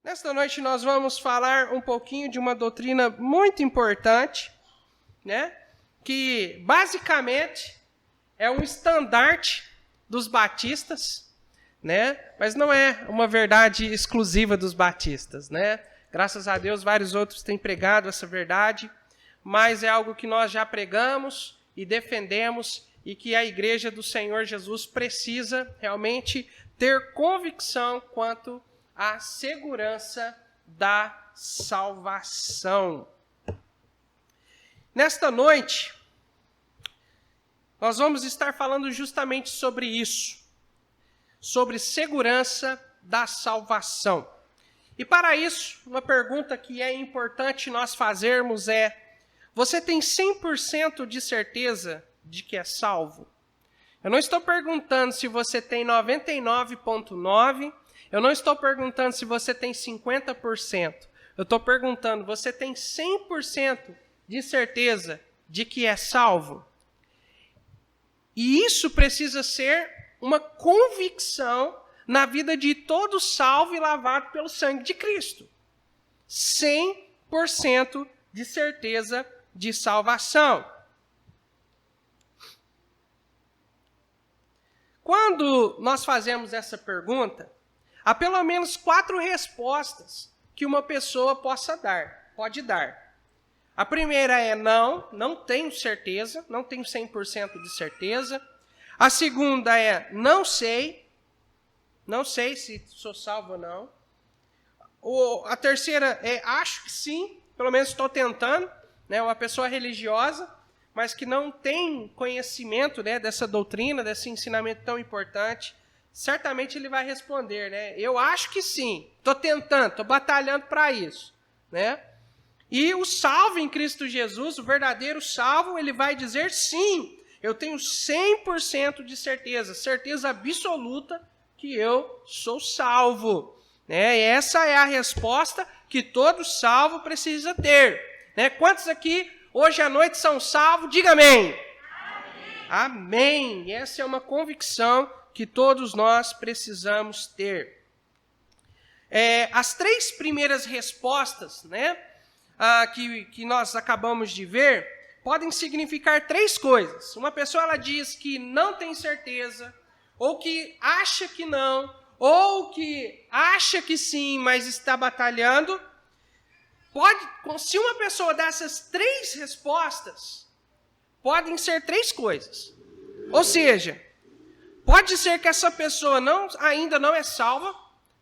Nesta noite nós vamos falar um pouquinho de uma doutrina muito importante, né? Que basicamente é um estandarte dos batistas, né? Mas não é uma verdade exclusiva dos batistas, né? Graças a Deus vários outros têm pregado essa verdade, mas é algo que nós já pregamos e defendemos e que a igreja do Senhor Jesus precisa realmente ter convicção quanto à segurança da salvação. Nesta noite, nós vamos estar falando justamente sobre isso, sobre segurança da salvação. E para isso, uma pergunta que é importante nós fazermos é: você tem 100% de certeza de que é salvo? Eu não estou perguntando se você tem 99,9%, eu não estou perguntando se você tem 50%. Eu estou perguntando, você tem 100% de certeza de que é salvo? E isso precisa ser uma convicção na vida de todo salvo e lavado pelo sangue de Cristo. 100% de certeza de salvação. Quando nós fazemos essa pergunta, há pelo menos 4 respostas que uma pessoa pode dar. A primeira é não tenho certeza, não tenho 100% de certeza. A segunda é não sei se sou salvo ou não. A terceira é acho que sim, pelo menos estou tentando, né? Uma pessoa religiosa, mas que não tem conhecimento, né, dessa doutrina, desse ensinamento tão importante, certamente ele vai responder, né? Eu acho que sim, estou tentando, estou batalhando para isso, né? E o salvo em Cristo Jesus, o verdadeiro salvo, ele vai dizer sim, eu tenho 100% de certeza absoluta que eu sou salvo, né? E essa é a resposta que todo salvo precisa ter, né? Quantos aqui hoje à noite são salvos? Diga amém. Amém. Amém. Essa é uma convicção que todos nós precisamos ter. As 3 primeiras respostas, né, que nós acabamos de ver, podem significar 3 coisas. Uma pessoa ela diz que não tem certeza, ou que acha que não, ou que acha que sim, mas está batalhando. Se uma pessoa dessas 3 respostas, podem ser 3 coisas. Ou seja, pode ser que essa pessoa ainda não é salva,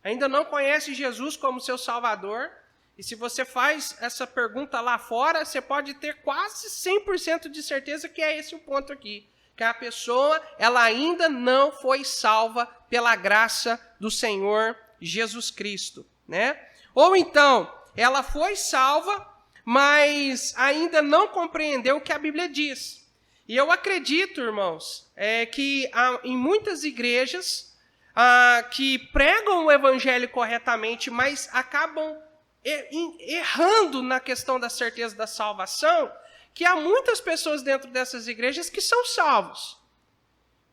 ainda não conhece Jesus como seu Salvador, e se você faz essa pergunta lá fora, você pode ter quase 100% de certeza que é esse o ponto aqui, que a pessoa ela ainda não foi salva pela graça do Senhor Jesus Cristo, né? Ou então, ela foi salva, mas ainda não compreendeu o que a Bíblia diz. E eu acredito, irmãos, que em muitas igrejas que pregam o evangelho corretamente, mas acabam errando na questão da certeza da salvação, que há muitas pessoas dentro dessas igrejas que são salvos.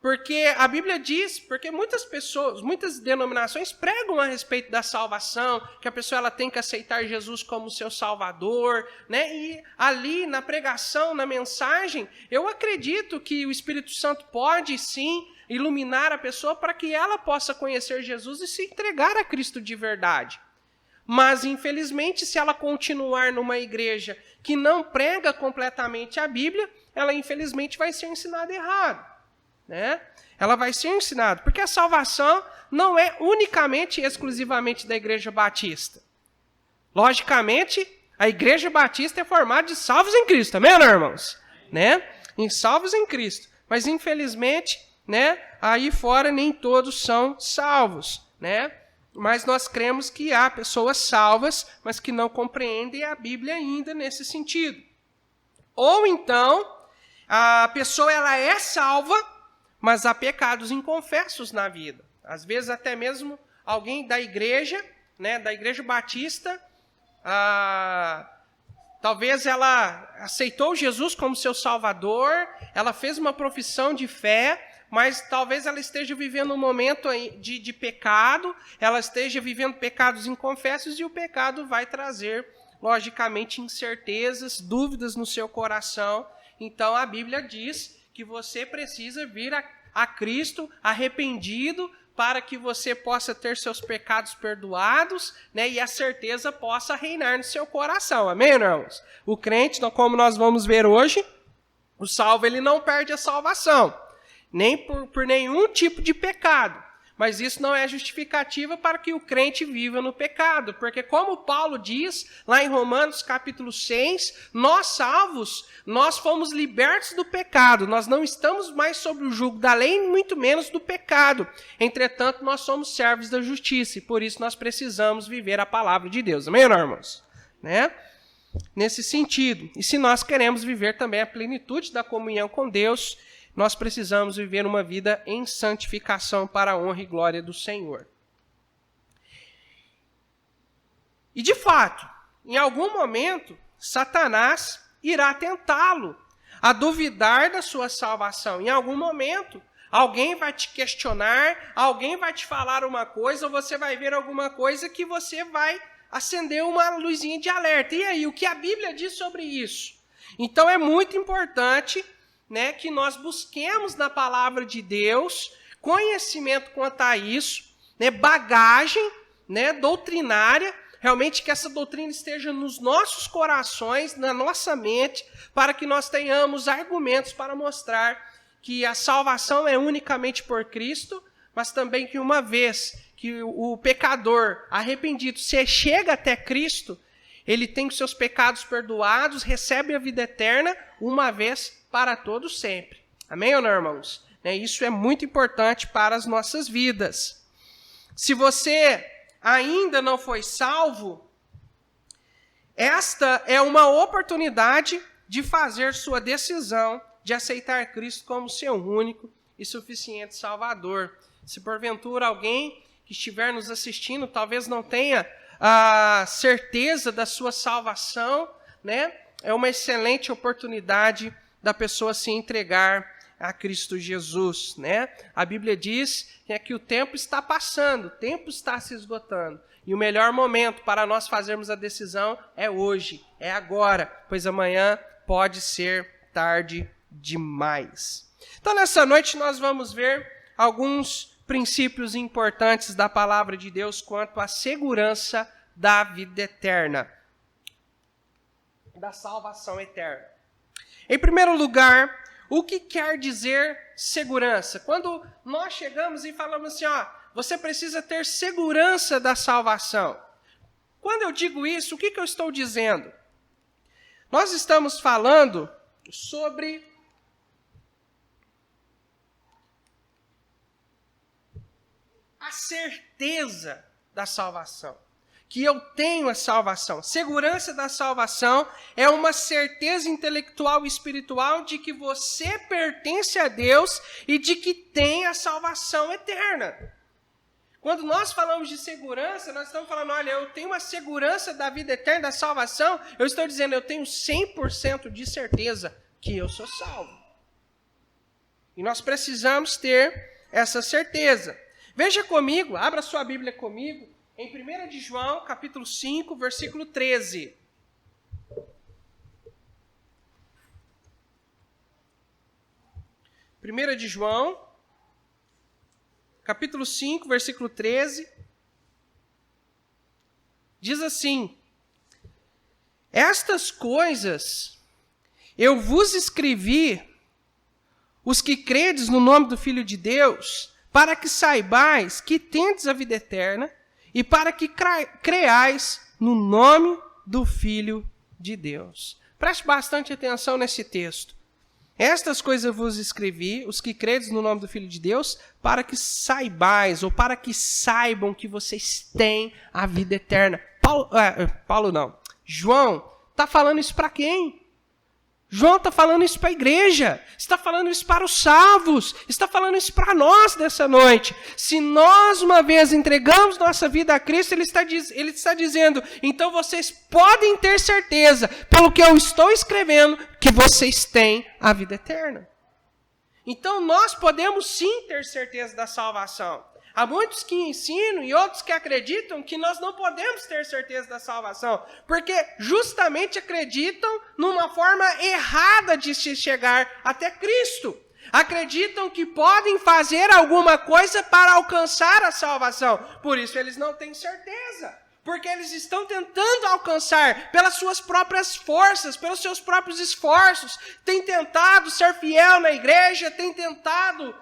Porque a Bíblia diz, porque muitas denominações pregam a respeito da salvação, que a pessoa ela tem que aceitar Jesus como seu Salvador, né? E ali na pregação, na mensagem, eu acredito que o Espírito Santo pode sim iluminar a pessoa para que ela possa conhecer Jesus e se entregar a Cristo de verdade. Mas, infelizmente, se ela continuar numa igreja que não prega completamente a Bíblia, ela infelizmente vai ser ensinada errado. Né? Ela vai ser ensinada, porque a salvação não é unicamente e exclusivamente da Igreja Batista. Logicamente, a Igreja Batista é formada de salvos em Cristo, amém, irmãos? Né? Em salvos em Cristo. Mas, infelizmente, né, aí fora nem todos são salvos, né? Mas nós cremos que há pessoas salvas, mas que não compreendem a Bíblia ainda nesse sentido. Ou então, a pessoa ela é salva, mas há pecados inconfessos na vida. Às vezes até mesmo alguém da igreja, né, da Igreja Batista, talvez ela aceitou Jesus como seu Salvador, ela fez uma profissão de fé, mas talvez ela esteja vivendo um momento de pecado, ela esteja vivendo pecados inconfessos e o pecado vai trazer, logicamente, incertezas, dúvidas no seu coração. Então a Bíblia diz que você precisa vir a Cristo arrependido para que você possa ter seus pecados perdoados, né, e a certeza possa reinar no seu coração. Amém, irmãos? O crente, como nós vamos ver hoje, o salvo ele não perde a salvação, nem por nenhum tipo de pecado. Mas isso não é justificativa para que o crente viva no pecado, porque como Paulo diz lá em Romanos capítulo 6, nós salvos, nós fomos libertos do pecado, nós não estamos mais sob o jugo da lei, muito menos do pecado. Entretanto, nós somos servos da justiça e por isso nós precisamos viver a palavra de Deus. Amém, irmãos? Né? Nesse sentido, e se nós queremos viver também a plenitude da comunhão com Deus, nós precisamos viver uma vida em santificação para a honra e glória do Senhor. E de fato, em algum momento, Satanás irá tentá-lo a duvidar da sua salvação. Em algum momento, alguém vai te questionar, alguém vai te falar uma coisa, ou você vai ver alguma coisa que você vai acender uma luzinha de alerta. E aí, o que a Bíblia diz sobre isso? Então é muito importante, né, que nós busquemos na palavra de Deus conhecimento quanto a isso, né, bagagem, né, doutrinária, realmente que essa doutrina esteja nos nossos corações, na nossa mente, para que nós tenhamos argumentos para mostrar que a salvação é unicamente por Cristo, mas também que uma vez que o pecador arrependido se chega até Cristo, ele tem os seus pecados perdoados, recebe a vida eterna, uma vez para todos sempre. Amém ou não, irmãos? Isso é muito importante para as nossas vidas. Se você ainda não foi salvo, esta é uma oportunidade de fazer sua decisão de aceitar Cristo como seu único e suficiente Salvador. Se porventura alguém que estiver nos assistindo talvez não tenha a certeza da sua salvação, né? É uma excelente oportunidade da pessoa se entregar a Cristo Jesus, né? A Bíblia diz que o tempo está passando, o tempo está se esgotando. E o melhor momento para nós fazermos a decisão é hoje, é agora, pois amanhã pode ser tarde demais. Então, nessa noite, nós vamos ver alguns princípios importantes da palavra de Deus quanto à segurança da vida eterna, da salvação eterna. Em primeiro lugar, o que quer dizer segurança? Quando nós chegamos e falamos assim, você precisa ter segurança da salvação. Quando eu digo isso, o que eu estou dizendo? Nós estamos falando sobre a certeza da salvação. Que eu tenho a salvação. Segurança da salvação é uma certeza intelectual e espiritual de que você pertence a Deus e de que tem a salvação eterna. Quando nós falamos de segurança, nós estamos falando, olha, eu tenho uma segurança da vida eterna, da salvação, eu estou dizendo, eu tenho 100% de certeza que eu sou salvo. E nós precisamos ter essa certeza. Veja comigo, abra sua Bíblia comigo, em 1 de João, capítulo 5, versículo 13. Primeira de João, capítulo 5, versículo 13. Diz assim: estas coisas eu vos escrevi, os que credes no nome do Filho de Deus, para que saibais que tendes a vida eterna, e para que creais no nome do Filho de Deus. Preste bastante atenção nesse texto. Estas coisas eu vos escrevi, os que credes no nome do Filho de Deus, para que saibais, ou para que saibam que vocês têm a vida eterna. João está falando isso para quem? João está falando isso para a igreja, está falando isso para os salvos, está falando isso para nós dessa noite. Se nós uma vez entregamos nossa vida a Cristo, ele está dizendo, então vocês podem ter certeza, pelo que eu estou escrevendo, que vocês têm a vida eterna. Então nós podemos sim ter certeza da salvação. Há muitos que ensinam e outros que acreditam que nós não podemos ter certeza da salvação, porque justamente acreditam numa forma errada de se chegar até Cristo. Acreditam que podem fazer alguma coisa para alcançar a salvação. Por isso eles não têm certeza. Porque eles estão tentando alcançar pelas suas próprias forças, pelos seus próprios esforços. Têm tentado ser fiel na igreja, têm tentado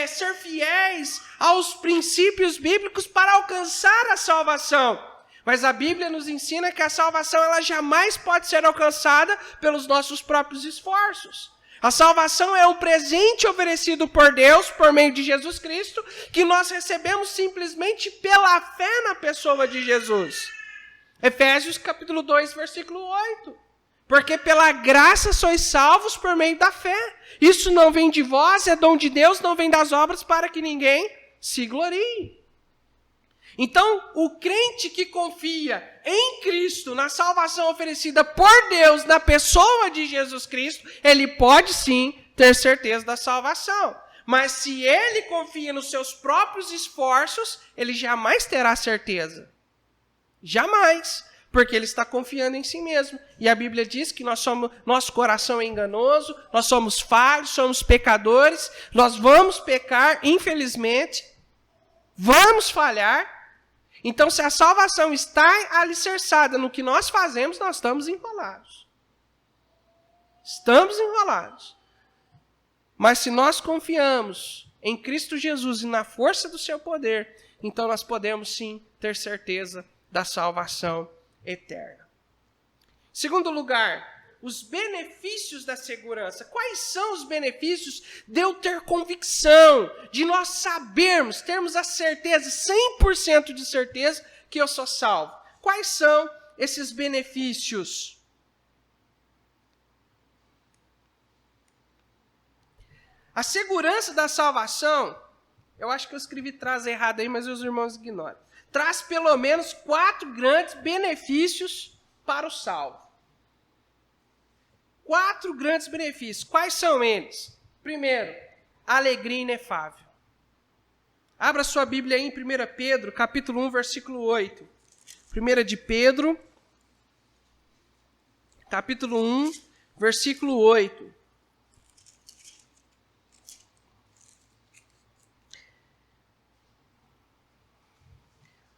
ser fiéis aos princípios bíblicos para alcançar a salvação. Mas a Bíblia nos ensina que a salvação ela jamais pode ser alcançada pelos nossos próprios esforços. A salvação é um presente oferecido por Deus, por meio de Jesus Cristo, que nós recebemos simplesmente pela fé na pessoa de Jesus. Efésios capítulo 2, versículo 8. Porque pela graça sois salvos por meio da fé. Isso não vem de vós, é dom de Deus, não vem das obras para que ninguém se glorie. Então, o crente que confia em Cristo, na salvação oferecida por Deus, na pessoa de Jesus Cristo, ele pode sim ter certeza da salvação. Mas se ele confia nos seus próprios esforços, ele jamais terá certeza. Jamais. Porque ele está confiando em si mesmo. E a Bíblia diz que nosso coração é enganoso, nós somos falhos, somos pecadores, nós vamos pecar, infelizmente, vamos falhar. Então, se a salvação está alicerçada no que nós fazemos, nós estamos enrolados. Estamos enrolados. Mas se nós confiamos em Cristo Jesus e na força do seu poder, então nós podemos sim ter certeza da salvação eterna. Segundo lugar, os benefícios da segurança. Quais são os benefícios de eu ter convicção, de nós sabermos, termos a certeza, 100% de certeza, que eu sou salvo? Quais são esses benefícios? A segurança da salvação, eu acho que eu escrevi traz errado aí, mas os irmãos ignoram. Traz pelo menos 4 grandes benefícios para o salvo. 4 grandes benefícios. Quais são eles? Primeiro, alegria inefável. Abra sua Bíblia aí em 1 Pedro, capítulo 1, versículo 8. 1 de Pedro, capítulo 1, versículo 8.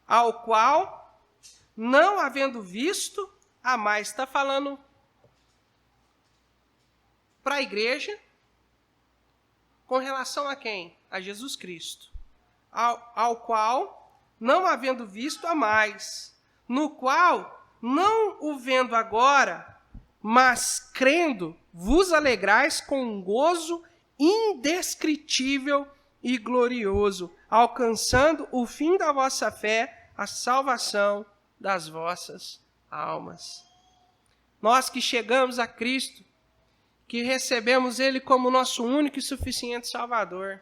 Ao qual, não havendo visto, a mais. Está falando para a igreja, com relação a quem? A Jesus Cristo. Ao qual, não havendo visto, a mais. No qual, não o vendo agora, mas crendo, vos alegrais com um gozo indescritível e glorioso, alcançando o fim da vossa fé, a salvação das vossas almas. Nós que chegamos a Cristo, que recebemos Ele como nosso único e suficiente Salvador,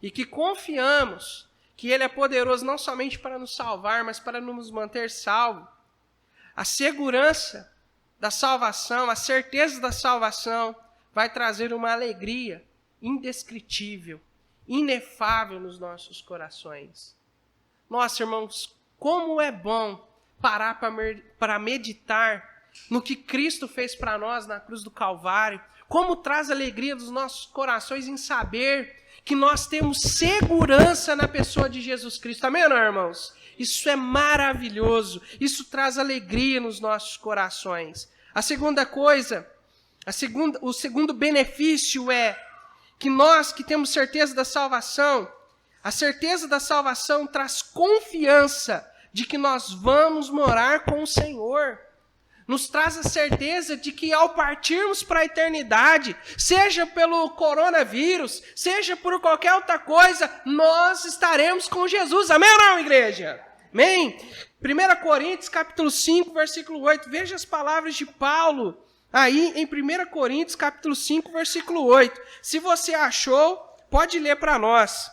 e que confiamos que Ele é poderoso não somente para nos salvar, mas para nos manter salvos. A segurança da salvação, a certeza da salvação, vai trazer uma alegria indescritível, inefável nos nossos corações. Nossa, irmãos, como é bom parar para meditar no que Cristo fez para nós na cruz do Calvário, como traz alegria dos nossos corações em saber que nós temos segurança na pessoa de Jesus Cristo. Amém, não, irmãos? Isso é maravilhoso, isso traz alegria nos nossos corações. A segunda coisa, o segundo benefício é que nós que temos certeza da salvação, a certeza da salvação traz confiança de que nós vamos morar com o Senhor. Nos traz a certeza de que ao partirmos para a eternidade, seja pelo coronavírus, seja por qualquer outra coisa, nós estaremos com Jesus. Amém ou não, igreja? Amém? 1 Coríntios, capítulo 5, versículo 8. Veja as palavras de Paulo aí em 1 Coríntios, capítulo 5, versículo 8. Se você achou, pode ler para nós.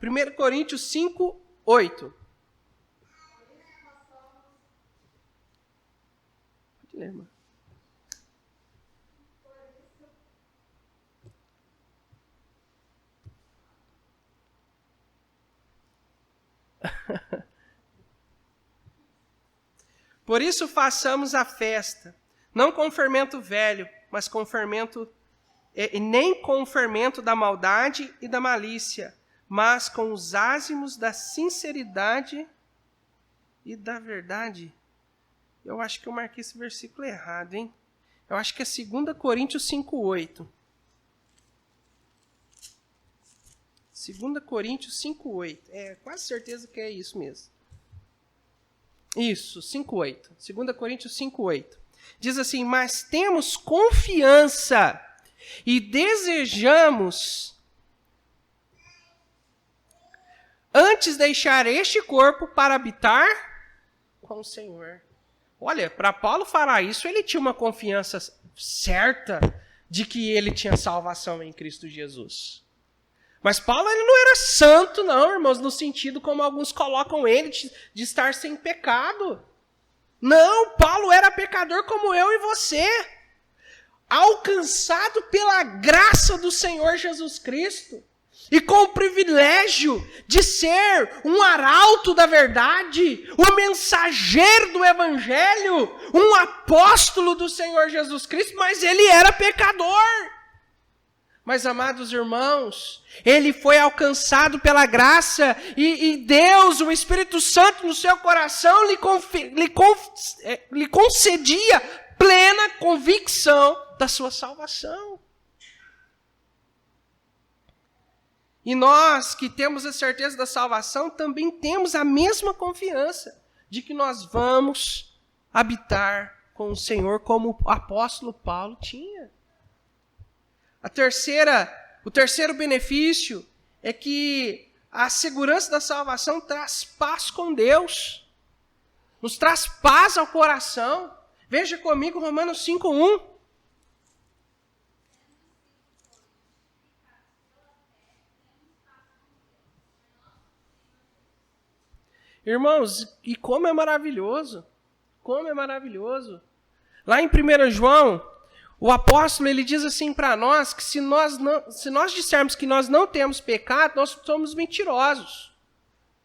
1 Coríntios 5, 8. Pode ler, irmão. Por isso façamos a festa, não com fermento velho, mas com fermento, nem com o fermento da maldade e da malícia, mas com os ázimos da sinceridade e da verdade. Eu acho que eu marquei esse versículo errado, hein? Eu acho que é 2 Coríntios 5:8. 2 Coríntios 5:8. É quase certeza que é isso mesmo. Isso, 5:8. 2 Coríntios 5:8. Diz assim: mas temos confiança e desejamos antes deixar este corpo para habitar com o Senhor. Olha, para Paulo falar isso, ele tinha uma confiança certa de que ele tinha salvação em Cristo Jesus. Mas Paulo ele não era santo, não, irmãos, no sentido como alguns colocam ele de estar sem pecado. Não, Paulo era pecador como eu e você, alcançado pela graça do Senhor Jesus Cristo e com o privilégio de ser um arauto da verdade, um mensageiro do Evangelho, um apóstolo do Senhor Jesus Cristo, mas ele era pecador. Mas, amados irmãos, ele foi alcançado pela graça e Deus, o Espírito Santo no seu coração lhe concedia plena convicção da sua salvação. E nós que temos a certeza da salvação também temos a mesma confiança de que nós vamos habitar com o Senhor como o apóstolo Paulo tinha. O terceiro benefício é que a segurança da salvação traz paz com Deus. Nos traz paz ao coração. Veja comigo Romanos 5:1. Irmãos, e como é maravilhoso. Como é maravilhoso. Lá em 1 João, o apóstolo ele diz assim para nós que se nós dissermos que nós não temos pecado, nós somos mentirosos.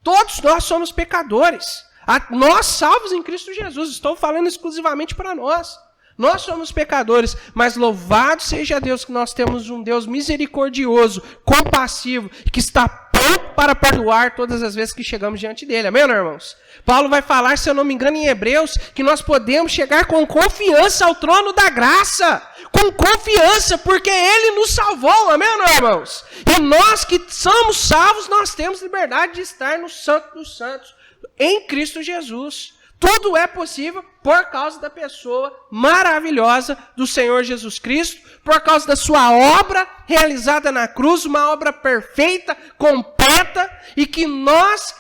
Todos nós somos pecadores. Nós salvos em Cristo Jesus. Estou falando exclusivamente para nós. Nós somos pecadores, mas louvado seja Deus que nós temos um Deus misericordioso, compassivo, que está pronto para perdoar todas as vezes que chegamos diante dele. Amém, irmãos? Paulo vai falar, se eu não me engano, em Hebreus, que nós podemos chegar com confiança ao trono da graça. Com confiança, porque ele nos salvou. Amém, irmãos? E nós que somos salvos, nós temos liberdade de estar no Santo dos Santos, em Cristo Jesus. Tudo é possível por causa da pessoa maravilhosa do Senhor Jesus Cristo, por causa da sua obra realizada na cruz, uma obra perfeita, completa, e que nós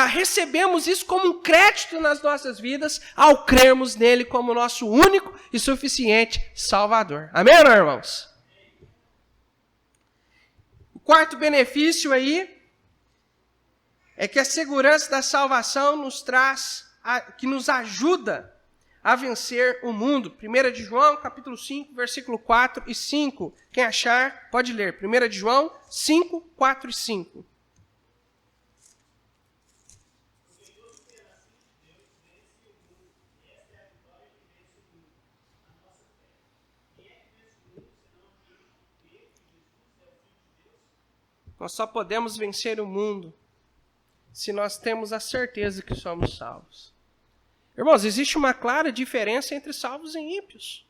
recebemos isso como um crédito nas nossas vidas ao crermos nele como nosso único e suficiente Salvador. Amém, irmãos? O quarto benefício aí é que a segurança da salvação que nos ajuda a vencer o mundo. 1 de João, capítulo 5, versículo 4 e 5. Quem achar, pode ler. 1 de João 5, 4 e 5. Nós só podemos vencer o mundo se nós temos a certeza que somos salvos. Irmãos, existe uma clara diferença entre salvos e ímpios.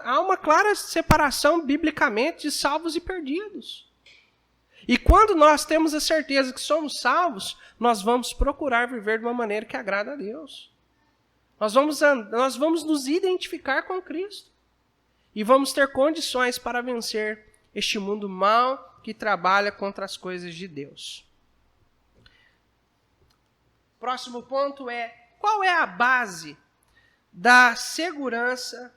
Há uma clara separação biblicamente de salvos e perdidos. E quando nós temos a certeza que somos salvos, nós vamos procurar viver de uma maneira que agrada a Deus. Nós vamos nos identificar com Cristo. E vamos ter condições para vencer este mundo mau que trabalha contra as coisas de Deus. Próximo ponto é, qual é a base da segurança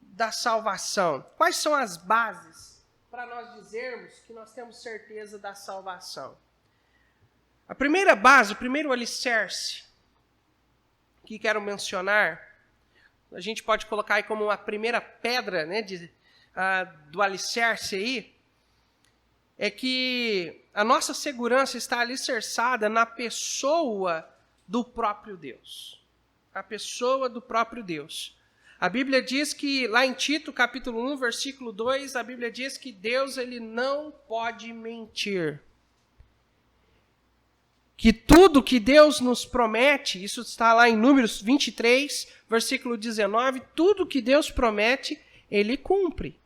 da salvação? Quais são as bases para nós dizermos que nós temos certeza da salvação? A primeira base, o primeiro alicerce que quero mencionar, a gente pode colocar aí como a primeira pedra, né, do alicerce aí, é que a nossa segurança está alicerçada na pessoa do próprio Deus. A pessoa do próprio Deus. A Bíblia diz que, lá em Tito, capítulo 1, versículo 2, a Bíblia diz que Deus ele não pode mentir. Que tudo que Deus nos promete, isso está lá em Números 23, versículo 19, tudo que Deus promete, Ele cumpre.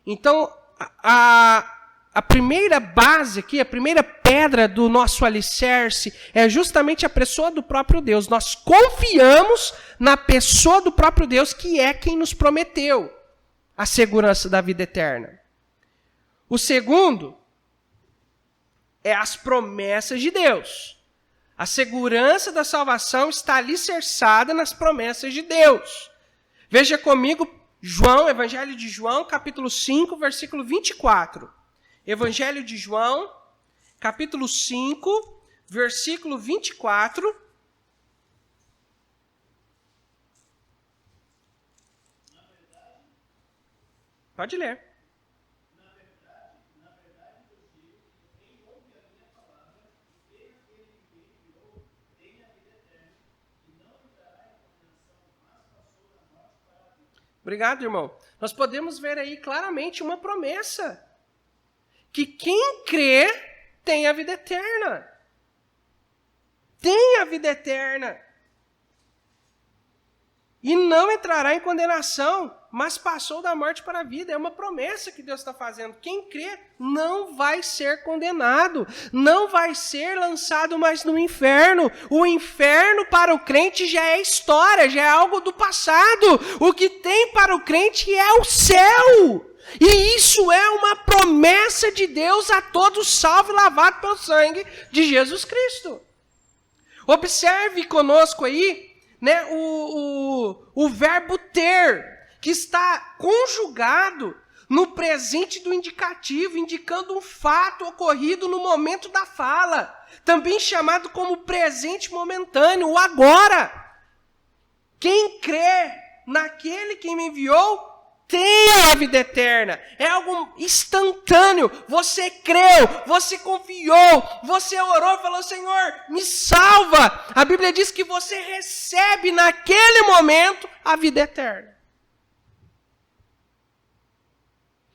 Então, a primeira base aqui, a primeira pedra do nosso alicerce é justamente a pessoa do próprio Deus. Nós confiamos na pessoa do próprio Deus, que é quem nos prometeu a segurança da vida eterna. O segundo é as promessas de Deus. A segurança da salvação está alicerçada nas promessas de Deus. Veja comigo João, Evangelho de João, capítulo 5, versículo 24. Evangelho de João, capítulo 5, versículo 24. Pode ler. Obrigado, irmão. Nós podemos ver aí claramente uma promessa. Que quem crê tem a vida eterna. Tem a vida eterna. E não entrará em condenação, mas passou da morte para a vida. É uma promessa que Deus está fazendo. Quem crê não vai ser condenado. Não vai ser lançado mais no inferno. O inferno para o crente já é história, já é algo do passado. O que tem para o crente é o céu. E isso é uma promessa de Deus a todos salvo e lavado pelo sangue de Jesus Cristo. Observe conosco aí, né, o verbo ter, que está conjugado no presente do indicativo, indicando um fato ocorrido no momento da fala, também chamado como presente momentâneo, o agora. Quem crê naquele que me enviou, tem a vida eterna. É algo instantâneo. Você creu, você confiou, você orou e falou: Senhor, me salva. A Bíblia diz que você recebe naquele momento a vida eterna.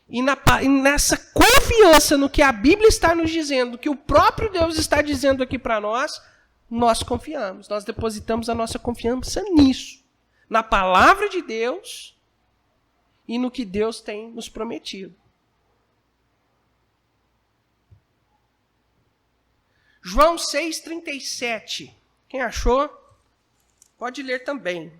E nessa confiança no que a Bíblia está nos dizendo, que o próprio Deus está dizendo aqui para nós, nós confiamos. Nós depositamos a nossa confiança nisso. Na palavra de Deus e no que Deus tem nos prometido. João 6,37. Quem achou, pode ler também.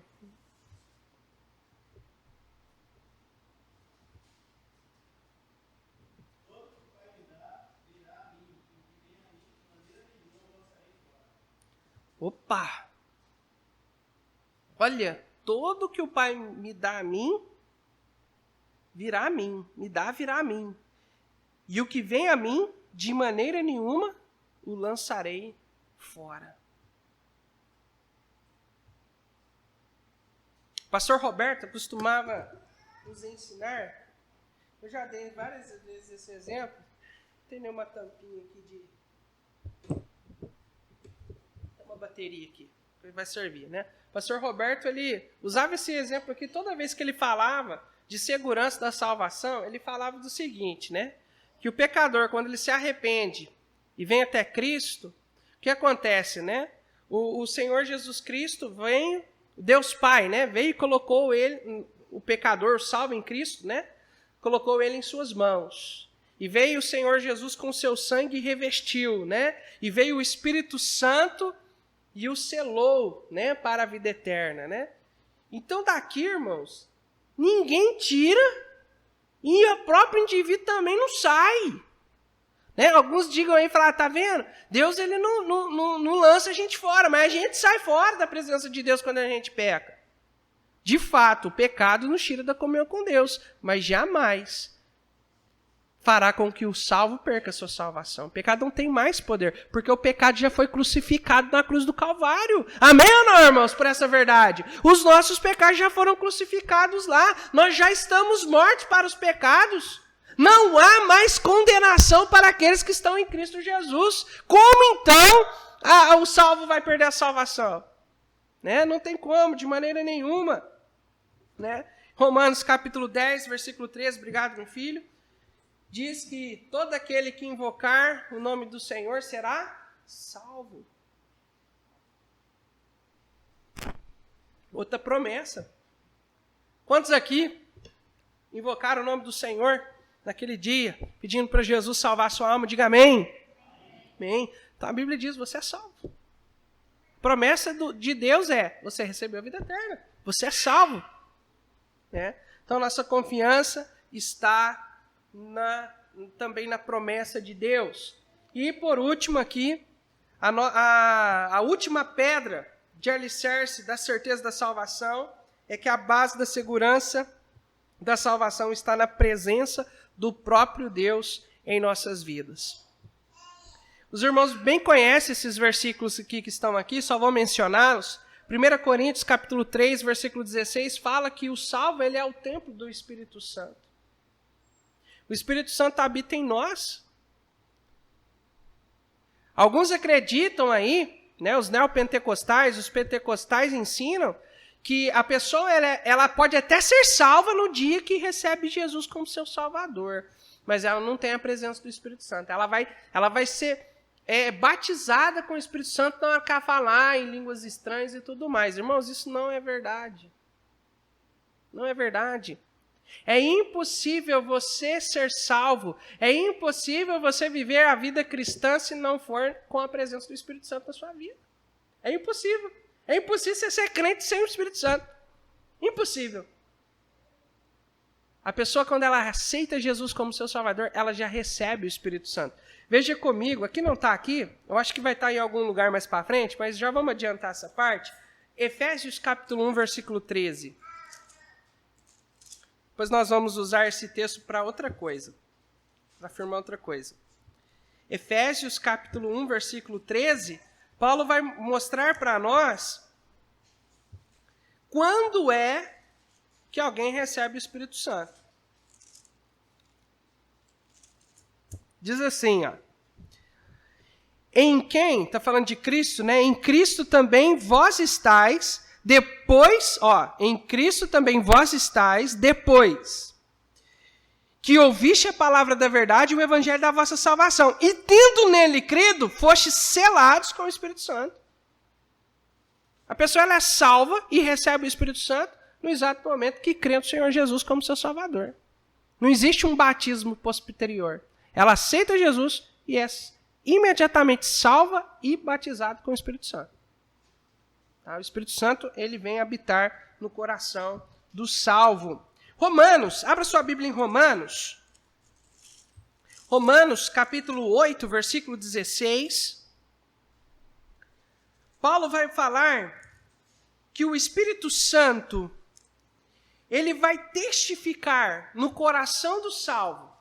Opa! Olha, todo que o Pai me dá a mim, virá a mim. Me dá, virá a mim. E o que vem a mim, de maneira nenhuma, o lançarei fora. O pastor Roberto costumava nos ensinar, eu já dei várias vezes esse exemplo, tem uma tampinha aqui tem uma bateria aqui, vai servir, né? O pastor Roberto, ele usava esse exemplo aqui toda vez que ele falava de segurança da salvação, ele falava do seguinte, né? Que o pecador, quando ele se arrepende e vem até Cristo, o que acontece, né? O Senhor Jesus Cristo vem, Deus Pai, né? Veio e colocou ele, o pecador salvo em Cristo, né? Colocou ele em suas mãos. E veio o Senhor Jesus com seu sangue e revestiu, né? E veio o Espírito Santo e o selou, né? Para a vida eterna, né? Então daqui, irmãos, ninguém tira e o próprio indivíduo também não sai. Né? Alguns digam aí, falam, tá vendo? Deus ele não lança a gente fora, mas a gente sai fora da presença de Deus quando a gente peca. De fato, o pecado nos tira da comunhão com Deus, mas jamais fará com que o salvo perca a sua salvação. O pecado não tem mais poder, porque o pecado já foi crucificado na cruz do Calvário. Amém ou não, irmãos, por essa verdade? Os nossos pecados já foram crucificados lá. Nós já estamos mortos para os pecados. Não há mais condenação para aqueles que estão em Cristo Jesus. Como então o salvo vai perder a salvação? Né? Não tem como, de maneira nenhuma. Né? Romanos capítulo 10, versículo 13, obrigado, meu filho, diz que todo aquele que invocar o nome do Senhor será salvo. Outra promessa. Quantos aqui invocaram o nome do Senhor naquele dia, pedindo para Jesus salvar a sua alma? Diga amém. Amém. Então a Bíblia diz, você é salvo. A promessa de Deus é, você recebeu a vida eterna. Você é salvo. Né? Então nossa confiança está também na promessa de Deus. E por último aqui, a última pedra de alicerce da certeza da salvação é que a base da segurança da salvação está na presença do próprio Deus em nossas vidas. Os irmãos bem conhecem esses versículos aqui que estão aqui, só vou mencioná-los. 1 Coríntios capítulo 3, versículo 16, fala que o salvo ele é o templo do Espírito Santo. O Espírito Santo habita em nós. Alguns acreditam aí, né, os neopentecostais, os pentecostais ensinam que a pessoa ela pode até ser salva no dia que recebe Jesus como seu Salvador, mas ela não tem a presença do Espírito Santo. Ela vai ser batizada com o Espírito Santo na hora que ela falar em línguas estranhas e tudo mais. Irmãos, isso não é verdade. Não é verdade. É impossível você ser salvo, é impossível você viver a vida cristã se não for com a presença do Espírito Santo na sua vida. É impossível. É impossível você ser crente sem o Espírito Santo. Impossível. A pessoa, quando ela aceita Jesus como seu Salvador, ela já recebe o Espírito Santo. Veja comigo, aqui não está aqui, eu acho que vai estar em algum lugar mais para frente, mas já vamos adiantar essa parte. Efésios capítulo 1, versículo 13. Depois nós vamos usar esse texto para outra coisa, para afirmar outra coisa. Efésios capítulo 1, versículo 13, Paulo vai mostrar para nós quando é que alguém recebe o Espírito Santo. Diz assim, ó. Em quem, está falando de Cristo, né? Em Cristo também vós estáis, depois, em Cristo também vós estáis, depois que ouviste a palavra da verdade, o evangelho da vossa salvação, e tendo nele crido, fostes selados com o Espírito Santo. A pessoa ela é salva e recebe o Espírito Santo no exato momento que crê no Senhor Jesus como seu Salvador. Não existe um batismo posterior. Ela aceita Jesus e é imediatamente salva e batizada com o Espírito Santo. Tá? O Espírito Santo ele vem habitar no coração do salvo. Romanos, abra sua Bíblia em Romanos. Romanos, capítulo 8, versículo 16. Paulo vai falar que o Espírito Santo, ele vai testificar no coração do salvo,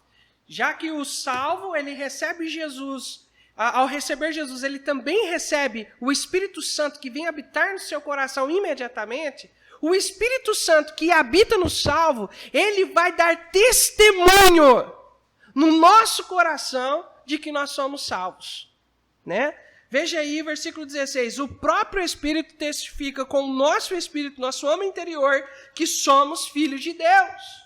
já que o salvo, ele recebe Jesus. Ao receber Jesus, ele também recebe o Espírito Santo que vem habitar no seu coração imediatamente. O Espírito Santo que habita no salvo, ele vai dar testemunho no nosso coração de que nós somos salvos. Né? Veja aí, versículo 16. O próprio Espírito testifica com o nosso Espírito, nosso homem interior, que somos filhos de Deus.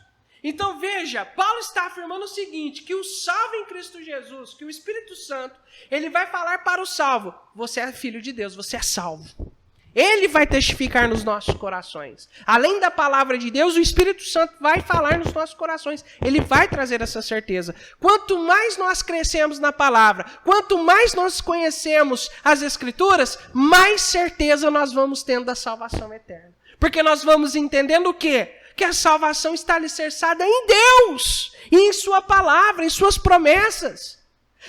Então veja, Paulo está afirmando o seguinte, que o salvo em Cristo Jesus, que o Espírito Santo, ele vai falar para o salvo, você é filho de Deus, você é salvo. Ele vai testificar nos nossos corações. Além da palavra de Deus, o Espírito Santo vai falar nos nossos corações. Ele vai trazer essa certeza. Quanto mais nós crescemos na palavra, quanto mais nós conhecemos as Escrituras, mais certeza nós vamos tendo da salvação eterna. Porque nós vamos entendendo o quê? Que a salvação está alicerçada em Deus, e em sua palavra, em suas promessas.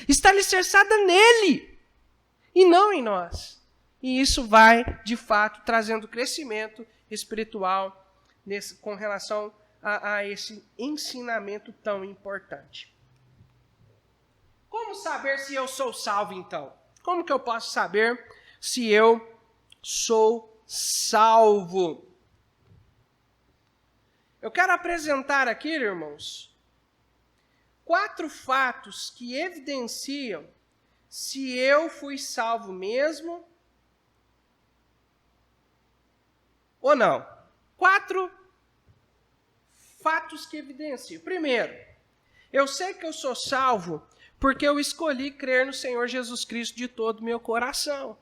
Está alicerçada nele, e não em nós. E isso vai, de fato, trazendo crescimento espiritual com relação a esse ensinamento tão importante. Como saber se eu sou salvo, então? Como que eu posso saber se eu sou salvo? Eu quero apresentar aqui, irmãos, 4 fatos que evidenciam se eu fui salvo mesmo ou não. 4 fatos que evidenciam. Primeiro, eu sei que eu sou salvo porque eu escolhi crer no Senhor Jesus Cristo de todo o meu coração.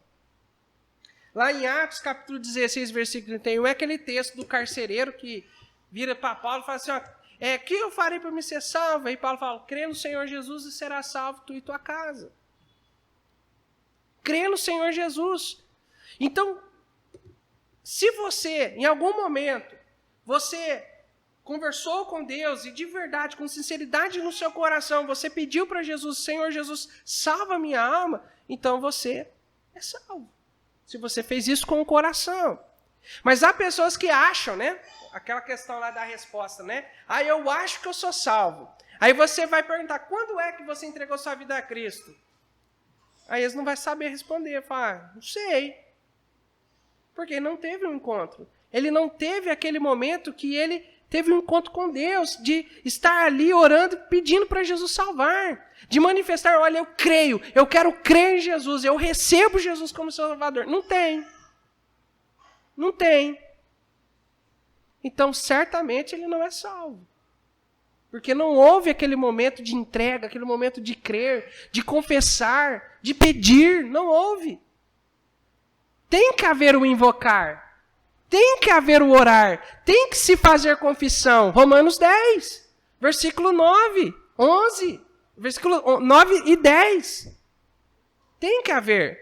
Lá em Atos, capítulo 16, versículo 31, é aquele texto do carcereiro que vira para Paulo e fala assim, que eu farei para me ser salvo? Aí Paulo fala, crê no Senhor Jesus e será salvo tu e tua casa. Crê no Senhor Jesus. Então, se você, em algum momento, você conversou com Deus e de verdade, com sinceridade no seu coração, você pediu para Jesus, Senhor Jesus, salva a minha alma, então você é salvo. Se você fez isso com o coração. Mas há pessoas que acham, né? Aquela questão lá da resposta, né? Eu acho que eu sou salvo. Aí você vai perguntar, quando é que você entregou sua vida a Cristo? Aí eles não vão saber responder. Falar, não sei. Porque ele não teve um encontro. Ele não teve aquele momento que ele teve um encontro com Deus, de estar ali orando, pedindo para Jesus salvar. De manifestar, olha, eu creio, eu quero crer em Jesus, eu recebo Jesus como Salvador. Não tem. Não tem. Então, certamente, ele não é salvo. Porque não houve aquele momento de entrega, aquele momento de crer, de confessar, de pedir. Não houve. Tem que haver o invocar. Tem que haver o orar. Tem que se fazer confissão. Romanos 10, versículo 9, 11. Versículo 9 e 10. Tem que haver.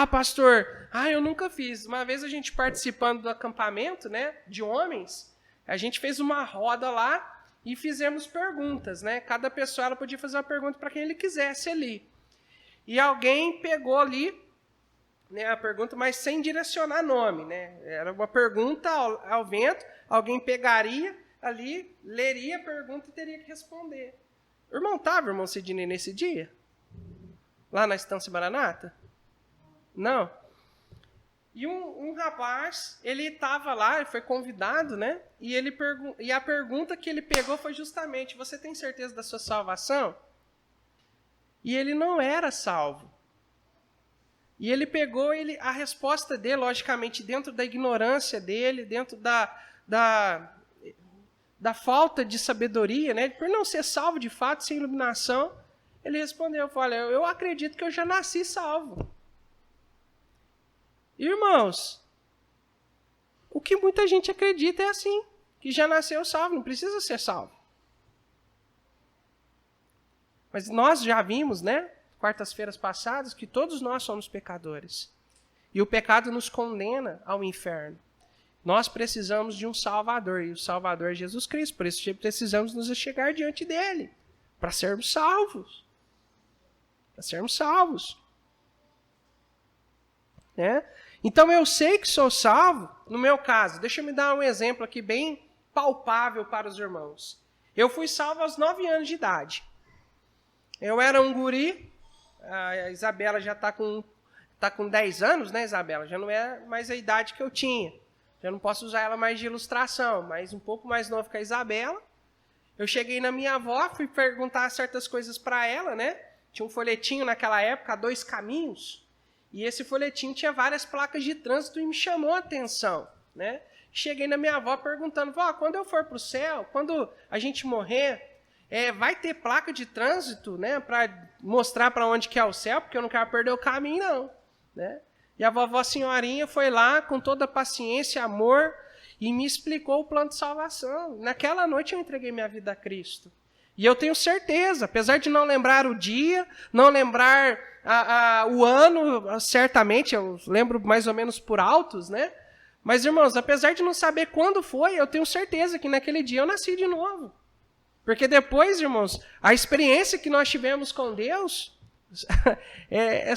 Pastor, eu nunca fiz. Uma vez a gente participando do acampamento, né, de homens, a gente fez uma roda lá e fizemos perguntas, né? Cada pessoa ela podia fazer uma pergunta para quem ele quisesse ali. E alguém pegou ali, né, a pergunta, mas sem direcionar nome, né? Era uma pergunta ao vento, alguém pegaria ali, leria a pergunta e teria que responder. O irmão estava, irmão Sidney, nesse dia? Lá na Estância Maranata? Não. E um rapaz, ele estava lá, ele foi convidado, né? E a pergunta que ele pegou foi justamente, você tem certeza da sua salvação? E ele não era salvo. E ele pegou, a resposta dele, logicamente, dentro da ignorância dele, dentro da falta de sabedoria, né? Por não ser salvo de fato, sem iluminação, ele respondeu, olha, eu acredito que eu já nasci salvo. Irmãos, o que muita gente acredita é assim, que já nasceu salvo, não precisa ser salvo. Mas nós já vimos, né, quartas-feiras passadas, que todos nós somos pecadores. E o pecado nos condena ao inferno. Nós precisamos de um Salvador, e o Salvador é Jesus Cristo. Por isso precisamos nos chegar diante dele, para sermos salvos. Para sermos salvos. Né? Então eu sei que sou salvo, no meu caso. Deixa eu me dar um exemplo aqui bem palpável para os irmãos. Eu fui salvo aos 9 anos de idade. Eu era um guri, a Isabela já está com 10 anos, né, Isabela? Já não é mais a idade que eu tinha. Já não posso usar ela mais de ilustração, mas um pouco mais novo que a Isabela. Eu cheguei na minha avó, fui perguntar certas coisas para ela, né? Tinha um folhetinho naquela época, 2 caminhos. E esse folhetinho tinha várias placas de trânsito e me chamou a atenção, né? Cheguei na minha avó perguntando, vó, quando eu for para o céu, quando a gente morrer, vai ter placa de trânsito, né? Para mostrar para onde que é o céu, porque eu não quero perder o caminho, não, né? E a vovó senhorinha foi lá com toda a paciência e amor e me explicou o plano de salvação. Naquela noite eu entreguei minha vida a Cristo. E eu tenho certeza, apesar de não lembrar o dia, não lembrar o ano, certamente, eu lembro mais ou menos por altos, né? Mas, irmãos, apesar de não saber quando foi, eu tenho certeza que naquele dia eu nasci de novo. Porque depois, irmãos, a experiência que nós tivemos com Deus,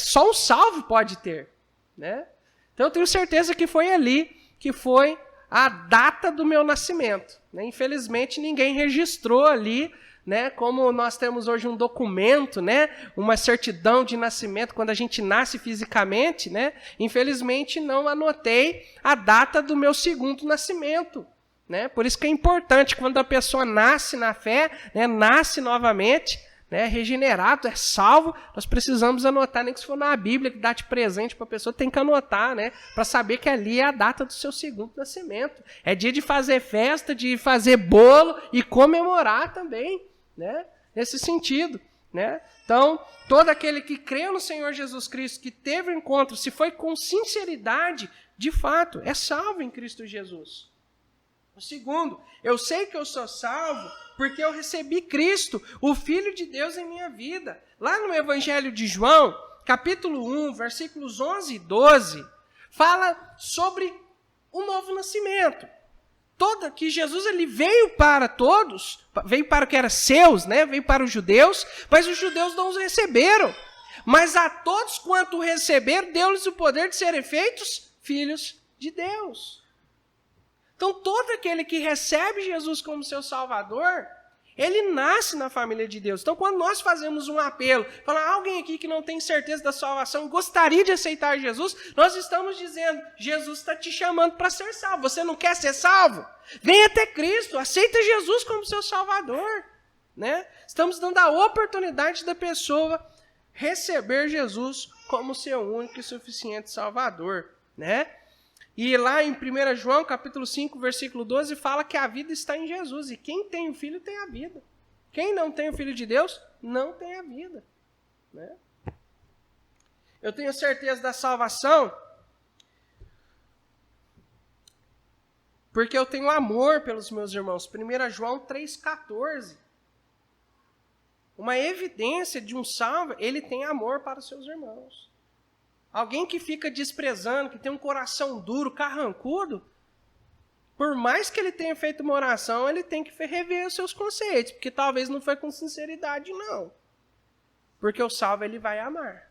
só um salvo pode ter, né? Então eu tenho certeza que foi ali, que foi a data do meu nascimento, né? Infelizmente ninguém registrou ali, né, como nós temos hoje um documento, né, uma certidão de nascimento quando a gente nasce fisicamente, né? Infelizmente não anotei a data do meu segundo nascimento, né? Por isso que é importante, quando a pessoa nasce na fé, né, nasce novamente, né, regenerado, é salvo, nós precisamos anotar, nem que se for na Bíblia, que dá de presente para a pessoa, tem que anotar, né, para saber que ali é a data do seu segundo nascimento. É dia de fazer festa, de fazer bolo e comemorar também, né, nesse sentido, né. Então, todo aquele que crê no Senhor Jesus Cristo, que teve o encontro, se foi com sinceridade, de fato, é salvo em Cristo Jesus. O segundo, eu sei que eu sou salvo porque eu recebi Cristo, o Filho de Deus, em minha vida. Lá no Evangelho de João, capítulo 1, versículos 11 e 12, fala sobre o novo nascimento. Que Jesus ele veio para todos, veio para o que era seus, né? Veio para os judeus, mas os judeus não os receberam. Mas a todos quanto o receberam, deu-lhes o poder de serem feitos filhos de Deus. Então, todo aquele que recebe Jesus como seu Salvador, ele nasce na família de Deus. Então, quando nós fazemos um apelo, falar alguém aqui que não tem certeza da salvação, gostaria de aceitar Jesus, nós estamos dizendo, Jesus está te chamando para ser salvo. Você não quer ser salvo? Vem até Cristo, aceita Jesus como seu Salvador, né? Estamos dando a oportunidade da pessoa receber Jesus como seu único e suficiente Salvador, né? E lá em 1 João, capítulo 5, versículo 12, fala que a vida está em Jesus. E quem tem o Filho tem a vida. Quem não tem o Filho de Deus, não tem a vida, né? Eu tenho certeza da salvação porque eu tenho amor pelos meus irmãos. 1 João 3,14. Uma evidência de um salvo, ele tem amor para os seus irmãos. Alguém que fica desprezando, que tem um coração duro, carrancudo, por mais que ele tenha feito uma oração, ele tem que rever os seus conceitos, porque talvez não foi com sinceridade, não. Porque o salvo, ele vai amar.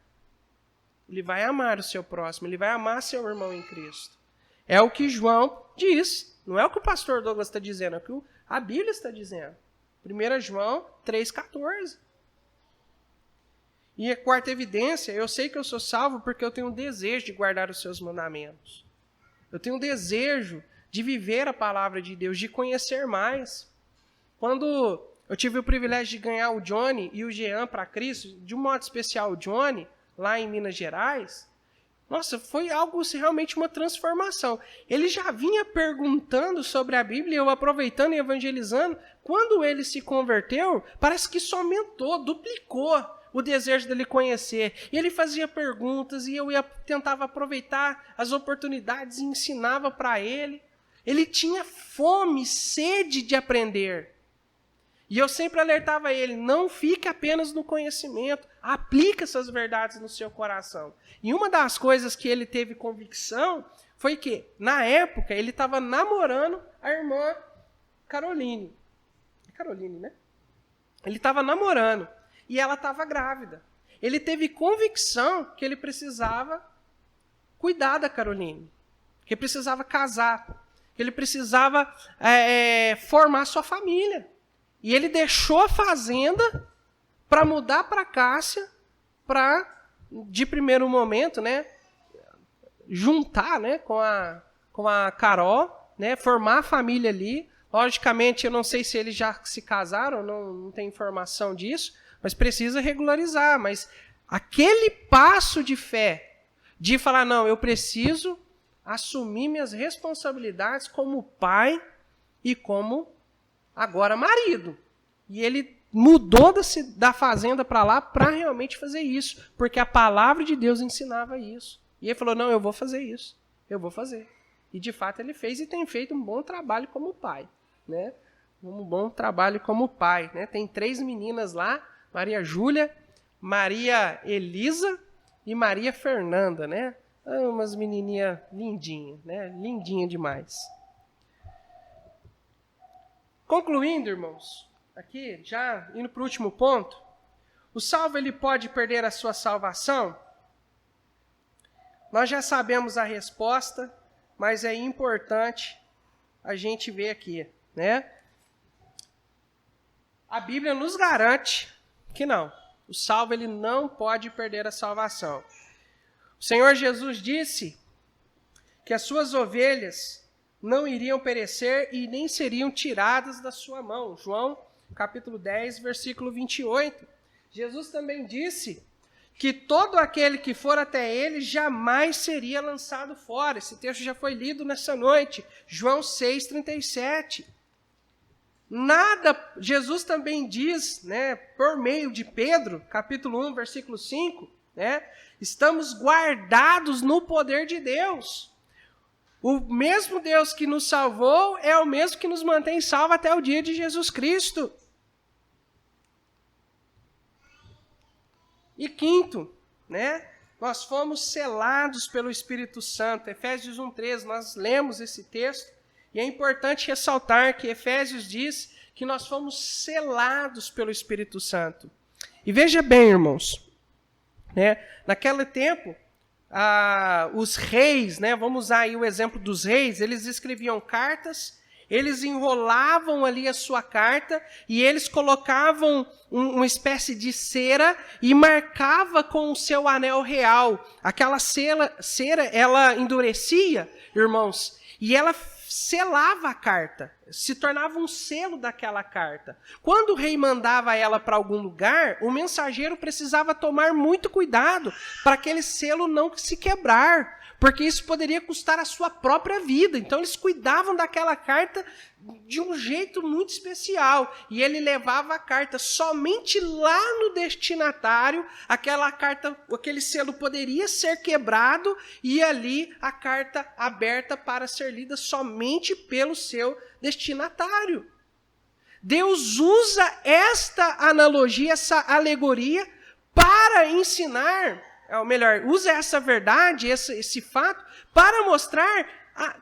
Ele vai amar o seu próximo, ele vai amar seu irmão em Cristo. É o que João diz, não é o que o pastor Douglas está dizendo, é o que a Bíblia está dizendo. 1 João 3,14. E a quarta evidência, eu sei que eu sou salvo porque eu tenho um desejo de guardar os seus mandamentos. Eu tenho um desejo de viver a palavra de Deus, de conhecer mais. Quando eu tive o privilégio de ganhar o Johnny e o Jean para Cristo, de um modo especial o Johnny, lá em Minas Gerais, nossa, foi algo realmente uma transformação. Ele já vinha perguntando sobre a Bíblia, eu aproveitando e evangelizando. Quando ele se converteu, parece que só aumentou, duplicou o desejo dele conhecer. E ele fazia perguntas e eu tentava aproveitar as oportunidades e ensinava para ele. Ele tinha fome, sede de aprender. E eu sempre alertava ele, não fique apenas no conhecimento, aplique essas verdades no seu coração. E uma das coisas que ele teve convicção foi que, na época, ele estava namorando a irmã Caroline. Caroline, né? Ele estava namorando. E ela estava grávida. Ele teve convicção que ele precisava cuidar da Caroline. Que ele precisava casar. Que ele precisava formar sua família. E ele deixou a fazenda para mudar para Cássia, para, de primeiro momento, né, juntar, né, com a Carol, né, formar a família ali. Logicamente, eu não sei se eles já se casaram, não tenho informação disso, mas precisa regularizar. Mas aquele passo de fé, de falar, não, eu preciso assumir minhas responsabilidades como pai e como, agora, marido. E ele mudou da fazenda para lá para realmente fazer isso, porque a palavra de Deus ensinava isso. E ele falou, não, eu vou fazer isso, eu vou fazer. E, de fato, ele fez e tem feito um bom trabalho como pai, né? Um bom trabalho como pai, né? Tem 3 meninas lá, Maria Júlia, Maria Elisa e Maria Fernanda, né? Umas menininhas lindinhas, né? Lindinha demais. Concluindo, irmãos, aqui, já indo para o último ponto, o salvo ele pode perder a sua salvação? Nós já sabemos a resposta, mas é importante a gente ver aqui, né? A Bíblia nos garante que não. O salvo ele não pode perder a salvação. O Senhor Jesus disse que as suas ovelhas não iriam perecer e nem seriam tiradas da sua mão. João, capítulo 10, versículo 28. Jesus também disse que todo aquele que for até ele jamais seria lançado fora. Esse texto já foi lido nessa noite. João 6, 37. Jesus também diz, né, por meio de Pedro, capítulo 1, versículo 5, né, estamos guardados no poder de Deus. O mesmo Deus que nos salvou é o mesmo que nos mantém salvo até o dia de Jesus Cristo. E quinto, né, nós fomos selados pelo Espírito Santo. Efésios 1:13, nós lemos esse texto, e é importante ressaltar que Efésios diz que nós fomos selados pelo Espírito Santo. E veja bem, irmãos, né, naquele tempo, os reis, né, vamos usar aí o exemplo dos reis, eles escreviam cartas, eles enrolavam ali a sua carta e eles colocavam uma espécie de cera e marcava com o seu anel real. Aquela cera, ela endurecia, irmãos, e ela selava a carta, se tornava um selo daquela carta. Quando o rei mandava ela para algum lugar, o mensageiro precisava tomar muito cuidado para aquele selo não se quebrar, porque isso poderia custar a sua própria vida. Então eles cuidavam daquela carta de um jeito muito especial, e ele levava a carta somente lá no destinatário. Aquela carta, aquele selo poderia ser quebrado e ali a carta aberta para ser lida somente pelo seu destinatário. Deus usa esta analogia, essa alegoria para ensinar, ou melhor, usa essa verdade, esse fato para mostrar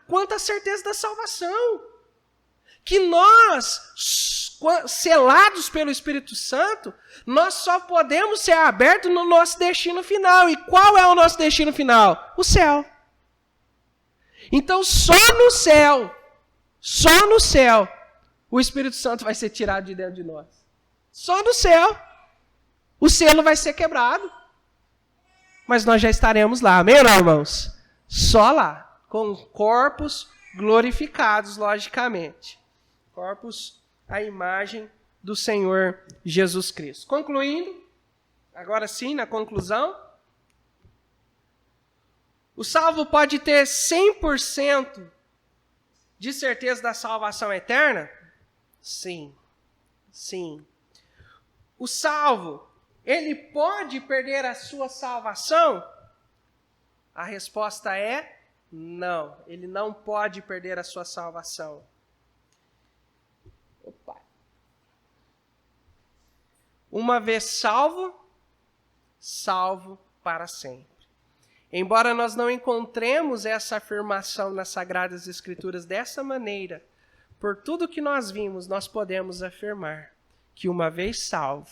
quanto à certeza da salvação. Que nós, selados pelo Espírito Santo, nós só podemos ser abertos no nosso destino final. E qual é o nosso destino final? O céu. Então, só no céu, o Espírito Santo vai ser tirado de dentro de nós. Só no céu. O selo vai ser quebrado. Mas nós já estaremos lá. Amém, irmãos? Só lá. Com corpos glorificados, logicamente. Corpos à imagem do Senhor Jesus Cristo. Concluindo, agora sim, na conclusão, o salvo pode ter 100% de certeza da salvação eterna? Sim, sim. O salvo, ele pode perder a sua salvação? A resposta é não, ele não pode perder a sua salvação. Uma vez salvo, salvo para sempre. Embora nós não encontremos essa afirmação nas Sagradas Escrituras dessa maneira, por tudo que nós vimos, nós podemos afirmar que uma vez salvo,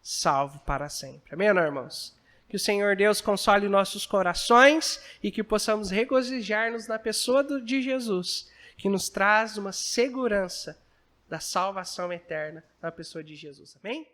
salvo para sempre. Amém, irmãos? Que o Senhor Deus console nossos corações e que possamos regozijar-nos na pessoa de Jesus, que nos traz uma segurança da salvação eterna na pessoa de Jesus. Amém?